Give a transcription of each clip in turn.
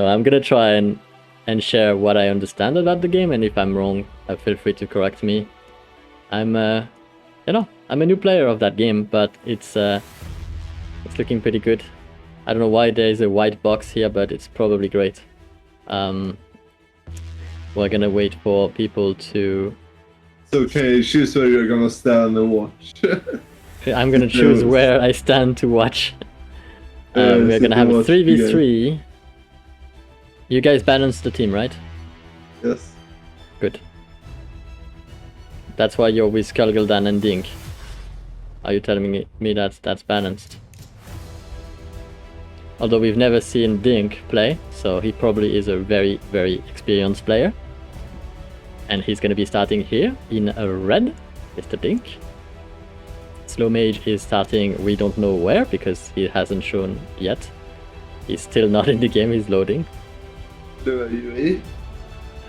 So I'm gonna try and share what I understand about the game, and if I'm wrong, feel free to correct me. I'm you know, I'm a new player of that game, but it's looking pretty good. I don't know why there is a white box here, but it's probably great. We're gonna wait for people to... It's okay, choose where you're gonna stand and watch. I'm gonna choose where I stand to watch. We're gonna have a 3v3. You guys balance the team, right? Yes. Good. That's why you're with Skullguldan and Dinc. Are you telling me that that's balanced? Although we've never seen Dinc play, so he probably is a very, very experienced player. And he's going to be starting here in a red, Mr. Dinc. SlowMage is starting, we don't know where, because he hasn't shown yet. He's still not in the game, he's loading. Lua UE.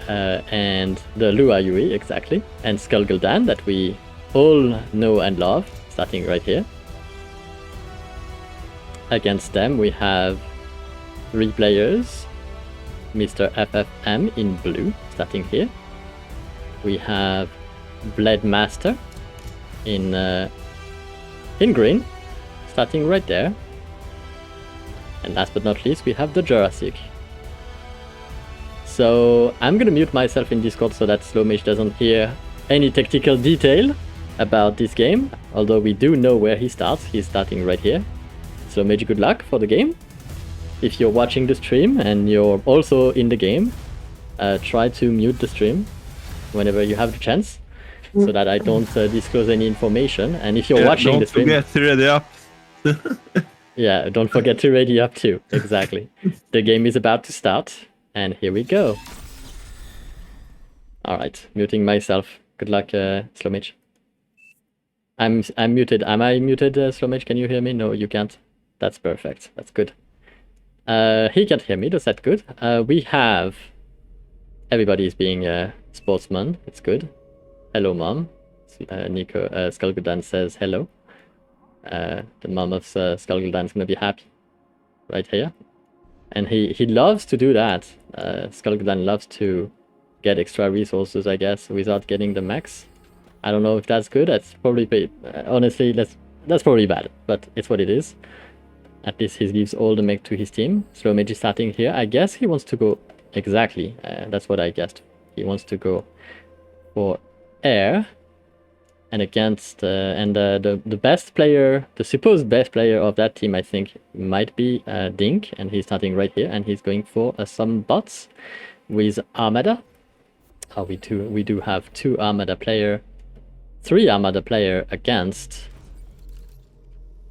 And the Lua UE, exactly. And Skullguldan, that we all know and love, starting right here. Against them we have 3 players. Mr. FFM in blue, starting here. We have Blaydemastah in green, starting right there. And last but not least, we have the Jurassic. So I'm gonna mute myself in Discord so that SlowMage doesn't hear any technical detail about this game, although we do know where he starts. He's starting right here. SlowMage, good luck for the game. If you're watching the stream and you're also in the game, try to mute the stream whenever you have the chance, so that I don't disclose any information. And if you're watching the stream... Don't forget to ready up. Yeah, don't forget to ready up too. Exactly. The game is about to start, and here we go. Alright, muting myself. Good luck, SlowMage. I'm muted. Am I muted, SlowMage? Can you hear me? No, you can't. That's perfect. That's good. He can't hear me. That's good. We have... Everybody is being a sportsman. It's good. Hello, Mom. Nico Skullguldan says hello. The mom of Skullguldan is going to be happy. Right here. And he loves to do that. Skullguldan loves to get extra resources, I guess, without getting the max. I don't know if that's good. That's probably... honestly, that's probably bad. But it's what it is. At least he gives all the mech to his team. SlowMage is starting here. I guess he wants to go... Exactly. That's what I guessed. He wants to go for air. And against... the best player... The supposed best player of that team, I think, might be Dinc. And he's starting right here. And he's going for some bots with Armada. Oh, we do have 2 Armada player. 3 Armada player against...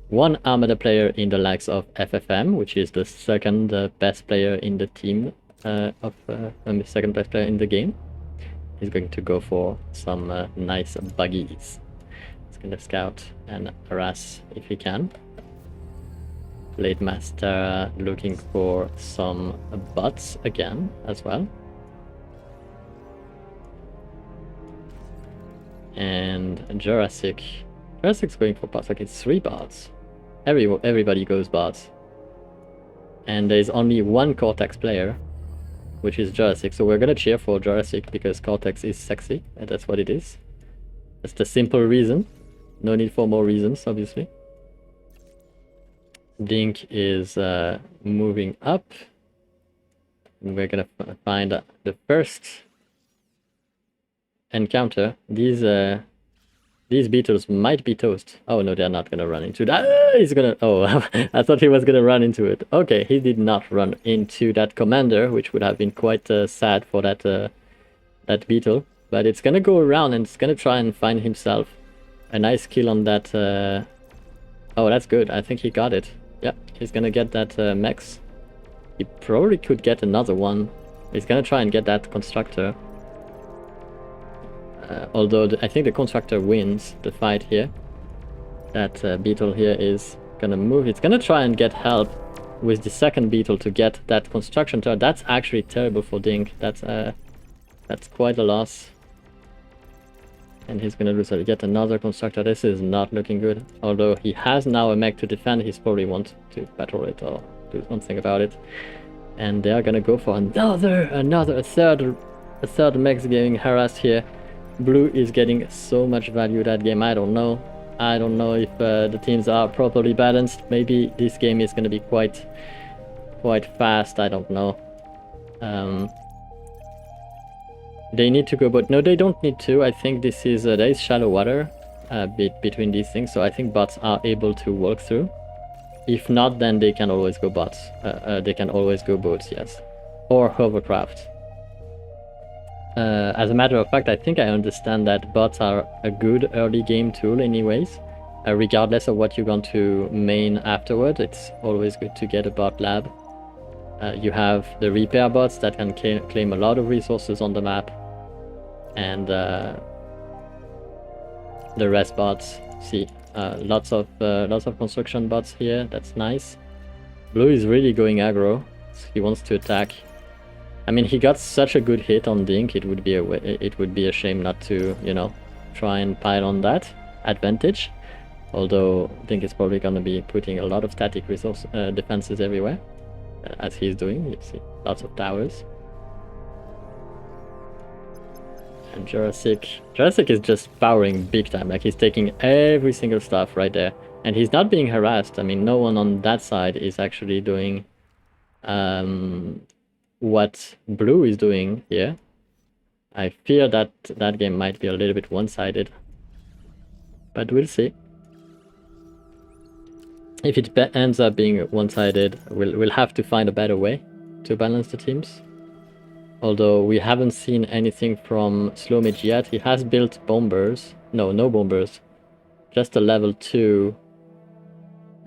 1 Armada player in the likes of FFM, which is the second best player in the team second best player in the game. He's going to go for some nice buggies. He's going to scout and harass if he can. Blaydemastah looking for some bots again as well. And Jurassic. Jurassic's going for bots. Like, it's 3 bots. Everybody goes bots. And there's only 1 Cortex player, which is Jurassic. So we're gonna cheer for Jurassic because Cortex is sexy, and that's what it is. That's the simple reason. No need for more reasons, obviously. Dinc is moving up. And we're gonna find the first encounter. These beetles might be toast. Oh no, they're not gonna run into that. He's gonna... Oh, I thought he was gonna run into it. Okay, he did not run into that commander, which would have been quite sad for that beetle. But it's gonna go around and it's gonna try and find himself a nice kill on that... Oh, that's good. I think he got it. Yeah, he's gonna get that mechs. He probably could get another one. He's gonna try and get that constructor. Although I think the constructor wins the fight here. That beetle here is gonna move. It's gonna try and get help with the second beetle to get that construction turret. That's actually terrible for Dinc. That's quite a loss. And he's gonna lose yet another constructor. This is not looking good. Although he has now a mech to defend, he's probably want to battle it or do something about it. and they are gonna go for a third mechs getting harassed here. Blue is getting so much value that game. I don't know if the teams are properly balanced. Maybe this game is gonna be quite fast. I don't know. They need to go, but no, they don't need to. I think this is there is shallow water between these things, so I think bots are able to walk through. If not, then they can always go bots. They can always go boats, yes, or hovercraft. As a matter of fact, I think I understand that bots are a good early game tool anyways. Regardless of what you're going to main afterward, it's always good to get a bot lab. You have the repair bots that can claim a lot of resources on the map, and the rest bots. See, lots of construction bots here. That's nice. Blue is really going aggro. So he wants to attack. I mean, he got such a good hit on Dinc. It would be a shame not to, you know, try and pile on that advantage. Although Dinc is probably gonna be putting a lot of static resource defenses everywhere, as he's doing. You see, lots of towers. And Jurassic is just powering big time. Like, he's taking every single stuff right there, and he's not being harassed. I mean, no one on that side is actually doing what Blue is doing here. I fear that that game might be a little bit one-sided, but we'll see. If it ends up being one-sided, we'll have to find a better way to balance the teams. Although we haven't seen anything from SlowMage yet. He has built bombers. No bombers. Just a level 2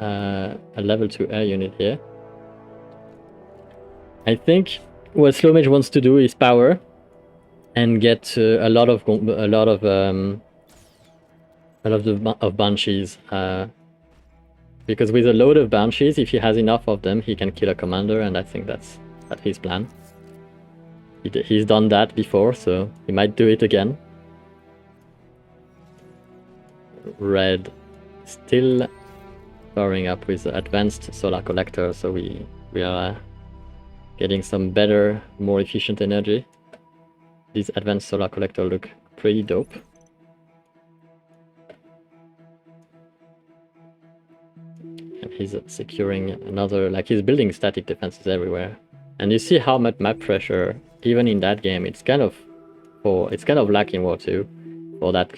air unit here. I think what SlowMage wants to do is power and get a lot of banshees. Because with a load of banshees, if he has enough of them, he can kill a commander, and I think that's his plan. He's done that before, so he might do it again. Red still powering up with advanced solar collector, so we are getting some better, more efficient energy. These advanced solar collector look pretty dope. And he's securing another, like, he's building static defenses everywhere. And you see how much map pressure, even in that game, it's kind of like in War 2. For that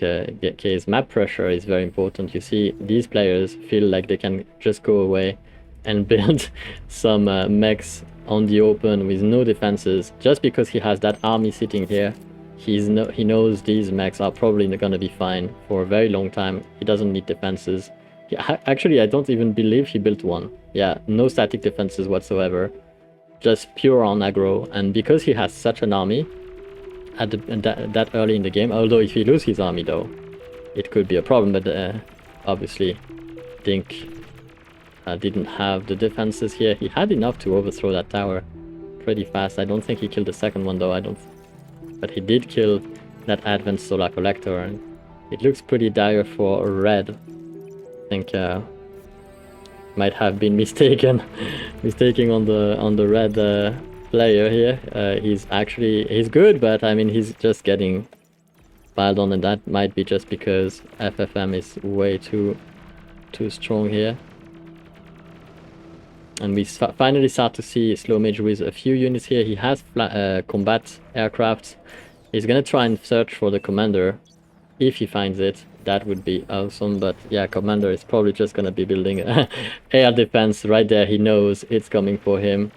case, map pressure is very important. You see, these players feel like they can just go away and build some mechs on the open with no defenses, just because he has that army sitting here. He knows these mechs are probably going to be fine for a very long time. He doesn't need defenses. Actually, I don't even believe he built one. Yeah, no static defenses whatsoever. Just pure on aggro, and because he has such an army at that early in the game, although if he loses his army though, it could be a problem, but obviously Dinc didn't have the defenses here. He had enough to overthrow that tower pretty fast. I don't think he killed the second one though, but he did kill that advanced solar collector, and it looks pretty dire for red. I think might have been mistaking on the red player here. He's good, but I mean, he's just getting piled on, and that might be just because FFM is way too strong here. And we finally start to see SlowMage with a few units here. He has combat aircraft. He's gonna try and search for the commander. If he finds it, that would be awesome. But yeah, commander is probably just gonna be building air defense right there. He knows it's coming for him,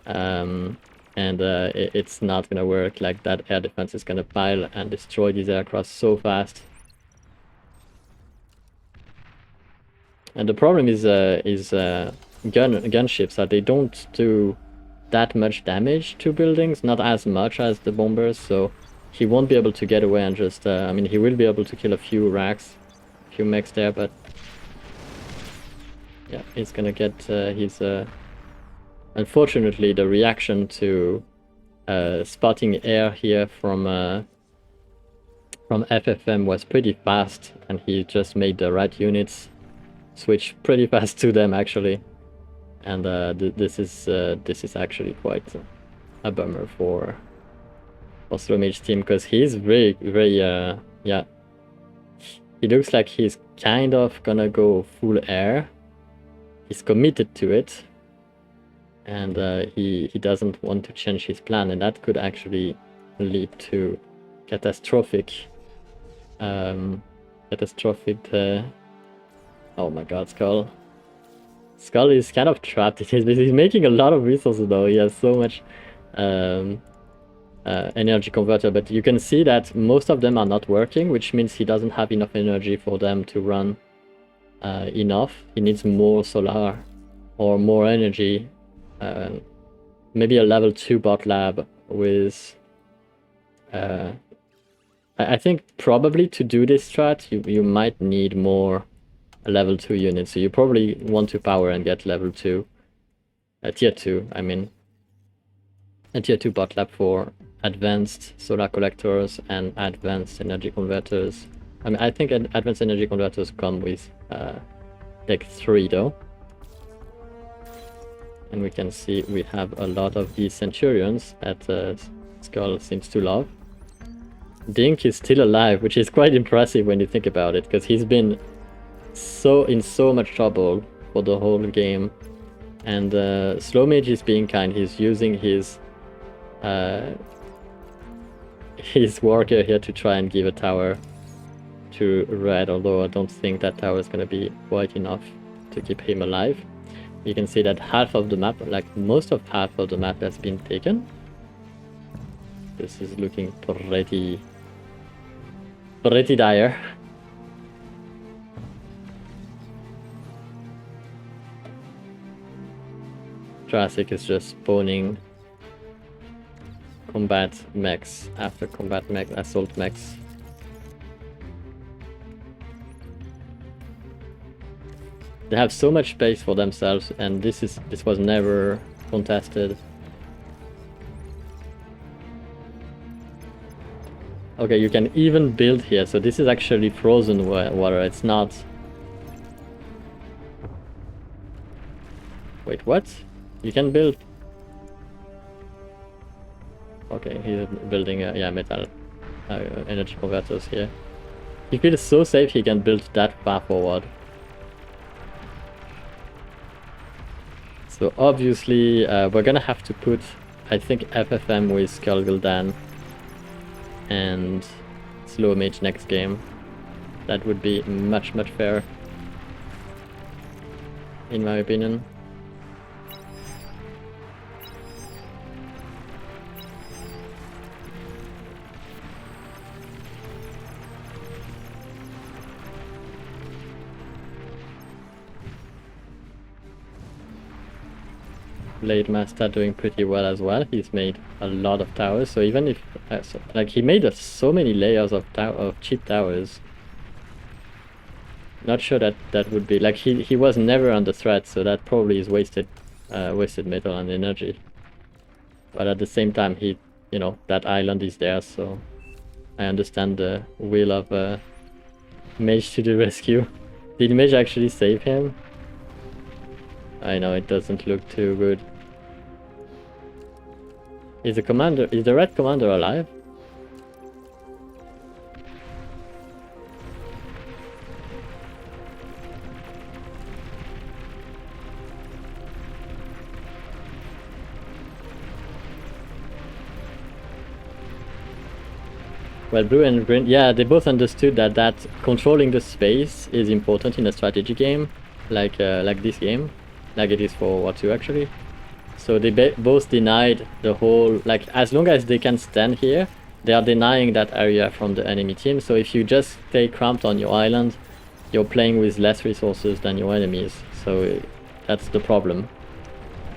and it's not gonna work. Like, that air defense is gonna pile and destroy these aircraft so fast. And the problem is gunships that they don't do that much damage to buildings, not as much as the bombers, so he won't be able to get away and just I mean, he will be able to kill a few racks, a few mechs there, but yeah, he's gonna get his unfortunately the reaction to spotting air here from FFM was pretty fast, and he just made the right units switch pretty fast to them actually. and this is actually quite a bummer for SlowMage team, because he's very yeah, he looks like he's kind of gonna go full air. He's committed to it, and he doesn't want to change his plan, and that could actually lead to catastrophic oh my god, Skull is kind of trapped. He's making a lot of resources though. He has so much energy converter, but you can see that most of them are not working, which means he doesn't have enough energy for them to run enough. He needs more solar or more energy. Maybe a level 2 bot lab with I think probably to do this strat you might need more level 2 units, so you probably want to power and get level 2 tier 2, I mean a tier 2 bot lab for advanced solar collectors and advanced energy converters. I mean, I think advanced energy converters come with deck 3 though. And we can see we have a lot of these centurions that Skull seems to love. Dinc is still alive, which is quite impressive when you think about it, because he's been in so much trouble for the whole game. And SlowMage is being kind. He's using his worker here to try and give a tower to red, although I don't think that tower is going to be quite enough to keep him alive. You can see that half of the map, like most of half of the map, has been taken. This is looking pretty dire. Jurassic is just spawning combat mechs after combat mech, assault mechs. They have so much space for themselves, and this was never contested. Okay, you can even build here, so this is actually frozen water, it's not... Wait, what? You can build... Okay, he's building yeah, metal energy converters here. He feels so safe he can build that far forward. So obviously we're gonna have to put, I think, FFM with Skullguldan and SlowMage next game. That would be much fairer, in my opinion. Blaydemastah doing pretty well as well. He's made a lot of towers, so even if like he made so many layers of cheap towers. Not sure that would be like he was never under threat, so that probably is wasted metal and energy. But at the same time, you know, that island is there, so I understand the will of Mage to the rescue. Did Mage actually save him? I know it doesn't look too good. Is the red commander alive? Well, blue and green, yeah, they both understood that controlling the space is important in a strategy game, like this game, like it is for War 2 actually. So they both denied the whole, like, as long as they can stand here, they are denying that area from the enemy team. So if you just stay cramped on your island, you're playing with less resources than your enemies. So that's the problem.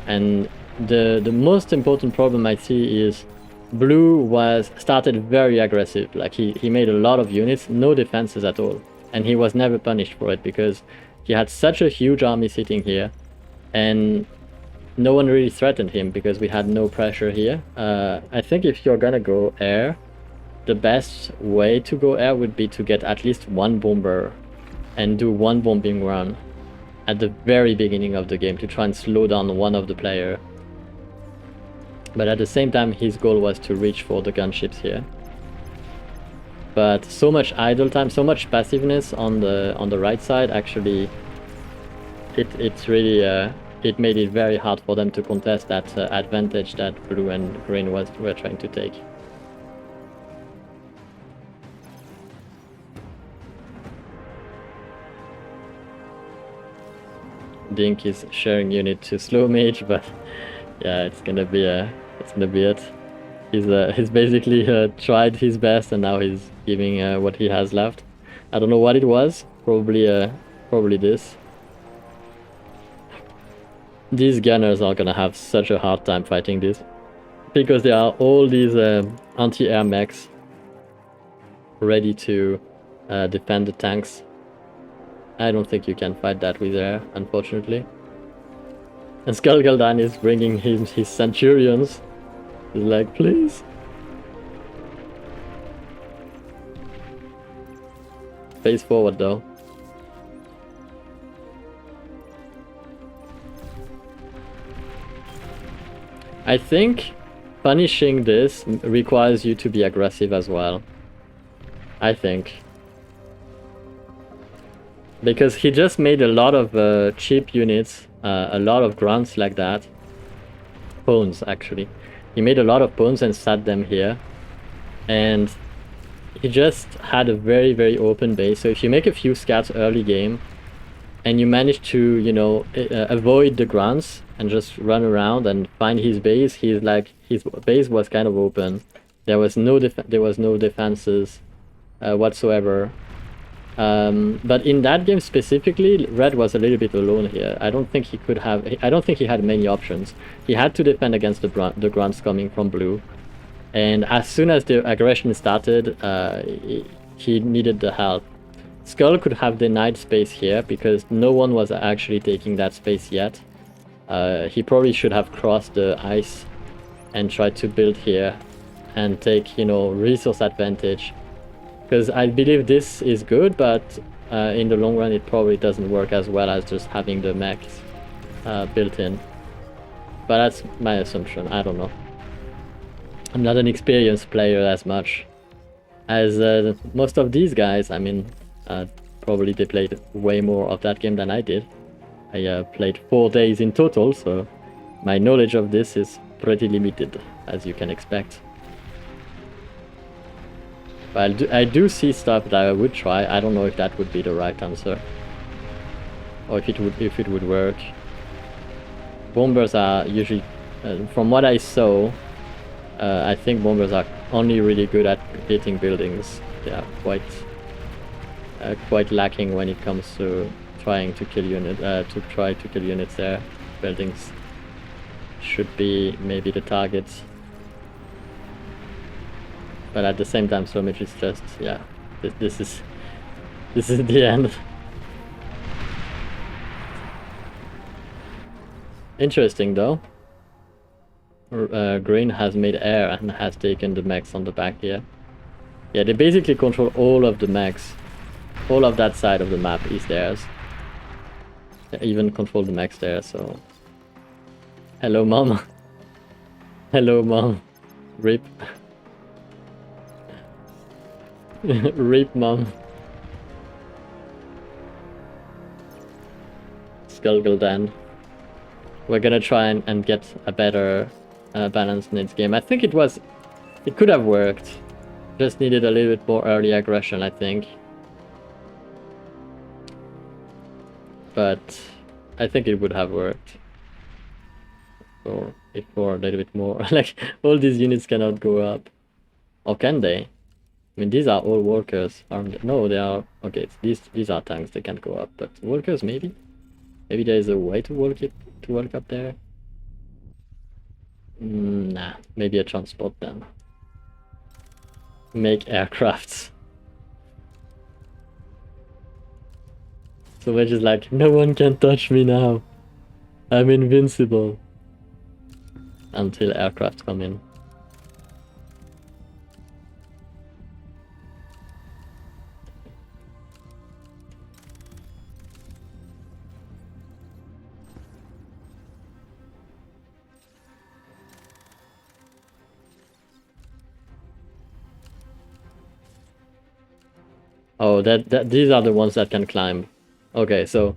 And the most important problem I see is blue started very aggressive. Like he made a lot of units, no defenses at all. And he was never punished for it because he had such a huge army sitting here. And no one really threatened him because we had no pressure here. I think if you're gonna go air, the best way to go air would be to get at least one bomber and do one bombing run at the very beginning of the game to try and slow down one of the player. But at the same time, his goal was to reach for the gunships here. But so much idle time, so much passiveness on the right side, actually, it really it made it very hard for them to contest that advantage that blue and green were trying to take. Dinc is sharing unit to SlowMage, but yeah, it's gonna be it. He's basically tried his best, and now he's giving what he has left. I don't know what it was. Probably this. These gunners are gonna have such a hard time fighting this, because there are all these anti-air mechs ready to defend the tanks. I don't think you can fight that with air, unfortunately. And Skullguldan is bringing his centurions. He's like, please. Face forward though. I think punishing this requires you to be aggressive as well. I think. Because he just made a lot of cheap units, a lot of grunts like that. Pawns, actually. He made a lot of pawns and sat them here. And he just had a very, very open base. So if you make a few scouts early game, and you manage to, you know, avoid the grunts and just run around and find his base, his base was kind of open. There was no defenses whatsoever. But in that game specifically, Red was a little bit alone here. I don't think he had many options. He had to defend against the grunts coming from blue, and as soon as the aggression started, he needed the help. Skull could have denied space here because no one was actually taking that space yet. He probably should have crossed the ice and tried to build here and take, you know, resource advantage. Because I believe this is good, but in the long run it probably doesn't work as well as just having the mechs built in. But that's my assumption, I don't know. I'm not an experienced player as much as most of these guys. I mean, probably they played way more of that game than I did. I played 4 days in total, so my knowledge of this is pretty limited, as you can expect. But I do see stuff that I would try. I don't know if that would be the right answer, or if it would work. Bombers are usually, from what I saw, I think bombers are only really good at hitting buildings. They are quite lacking when it comes to trying to kill units there. Buildings should be maybe the targets. But at the same time, SlowMage is just, yeah, this is the end. Interesting though. Green has made air and has taken the mechs on the back here. Yeah, they basically control all of the mechs. All of that side of the map is theirs. They even control the mechs there, so... Hello, mom. Hello, mom. RIP. RIP, mom. Skullguldan. We're gonna try and get a better balance in its game. I think it could have worked. Just needed a little bit more early aggression, I think. But I think it would have worked. Or if for a little bit more. Like, all these units cannot go up. Or can they? I mean, these are all workers, aren't they? No, they are... Okay, these are tanks, they can't go up. But workers, maybe? Maybe there is a way to work up there? Nah, maybe a transport then. Make aircrafts. So we're just like, no one can touch me now. I'm invincible. Until aircraft come in. Oh, these are the ones that can climb. Okay, so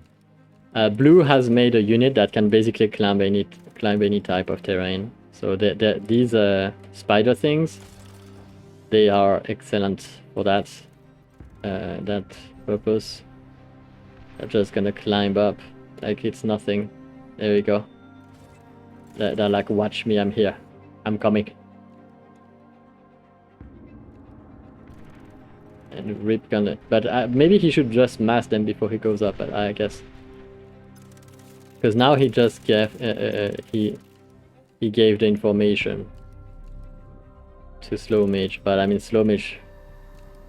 blue has made a unit that can basically climb any type of terrain. So these spider things, they are excellent for that purpose. They're just gonna climb up like it's nothing. There we go. They're like, watch me, I'm here. I'm coming. And Rip gonna... But maybe he should just mass them before he goes up, I guess. Because now he just gave... he gave the information to SlowMage. But I mean, SlowMage...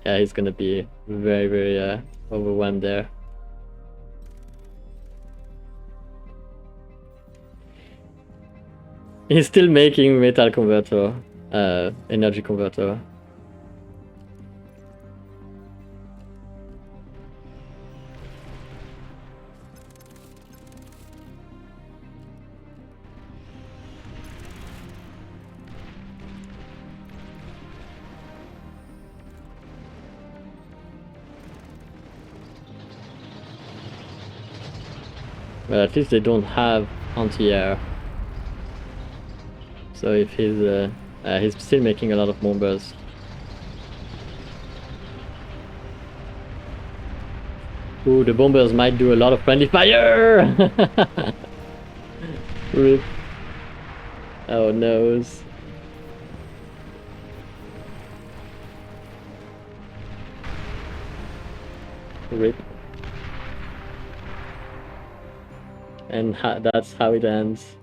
Yeah, he's gonna be very, very overwhelmed there. He's still making metal converter, energy converter. Well, at least they don't have anti-air. So if he's still making a lot of bombers. Ooh, the bombers might do a lot of friendly fire! Rip. Oh no. Rip. And that's how it ends.